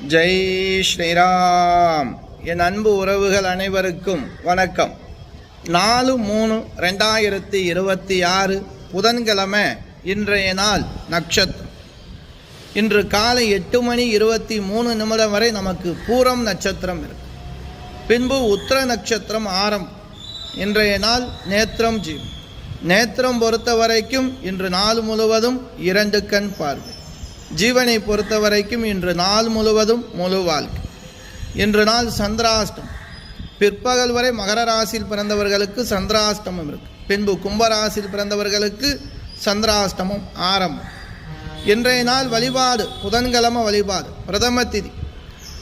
ஜெய் ஸ்ரீராம். என் அன்பு உறவுகள் அனைவருக்கும் வணக்கம். 4/3/2026 புதன்கிழமை. இன்றைய நாள் நட்சத்திரம். இன்று காலை 8:23 வரை நமக்கு பூரம் நட்சத்திரம் இருக்கு. பின்பு உத்திர நட்சத்திரம் ஆரம்பம். இன்றைய நாள் நேத்திரம் ஜீவன். நேத்திரம் பொறுத்த வரைக்கும் இன்று நாள் முழுவதும் 2 கண் பார்வை. ஜீவனை பொறுத்த வரைக்கும் இன்று நாள் முழுவதும் முழு வாழ்க்கை. இன்று நாள் சந்திராஷ்டம். பிற்பகல் வரை மகர ராசியில் பிறந்தவர்களுக்கு சந்திராஷ்டமம் இருக்கு. பின்பு கும்பராசியில் பிறந்தவர்களுக்கு சந்திராஷ்டமம் ஆரம்பம். இன்றைய நாள் வழிபாடு புதன்கிழமை வழிபாடு. பிரதம திதி.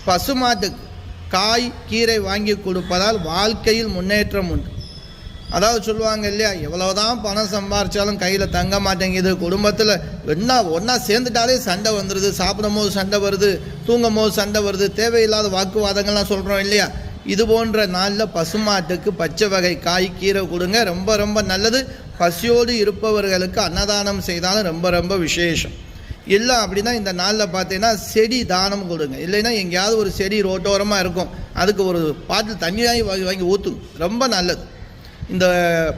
பசுமாட்டுக்கு காய் கீரை வாங்கி கொடுப்பதால் வாழ்க்கையில் முன்னேற்றம் உண்டு. அதாவது சொல்லுவாங்க இல்லையா, எவ்வளோதான் பணம் சம்பாரித்தாலும் கையில் தங்க மாட்டேங்குது, குடும்பத்தில் ஒன்றா சேர்ந்துட்டாலே சண்டை வந்துடுது, சாப்பிடும் போது சண்டை வருது, தூங்கும் போது சண்டை வருது, தேவையில்லாத வாக்குவாதங்கள்லாம் சொல்கிறோம் இல்லையா. இது போன்ற நாளில் பசுமாட்டுக்கு பச்சை வகை காய் கீரை கொடுங்க, ரொம்ப ரொம்ப நல்லது. பசியோடு இருப்பவர்களுக்கு அன்னதானம் செய்தாலும் ரொம்ப ரொம்ப விசேஷம். இல்லை அப்படின்னா இந்த நாளில் பார்த்தீங்கன்னா செடி தானம் கொடுங்க. இல்லைன்னா எங்கேயாவது ஒரு செடி ரோட்டோரமாக இருக்கும், அதுக்கு ஒரு பாட்டில் தண்ணியாகி வாங்கி ஊற்றுங்க, ரொம்ப நல்லது. இந்த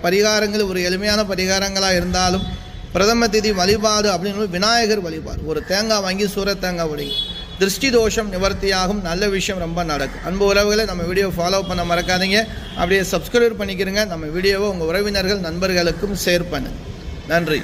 பரிகாரங்கள் ஒரு எளிமையான பரிகாரங்களாக இருந்தாலும் பிரதம திதி வழிபாடு அப்படின்னு விநாயகர் வழிபாடு. ஒரு தேங்காய் வாங்கி சூர தேங்காய் உடைங்க, திருஷ்டி தோஷம் நிவர்த்தியாகும். நல்ல விஷயம் ரொம்ப நடக்கும். அன்பு உறவுகளை நம்ம வீடியோ ஃபாலோ பண்ண மறக்காதீங்க. அப்படியே சப்ஸ்கிரைப் பண்ணிக்கிறங்க. நம்ம வீடியோவை உங்கள் உறவினர்கள் நண்பர்களுக்கும் ஷேர் பண்ணுங்க. நன்றி.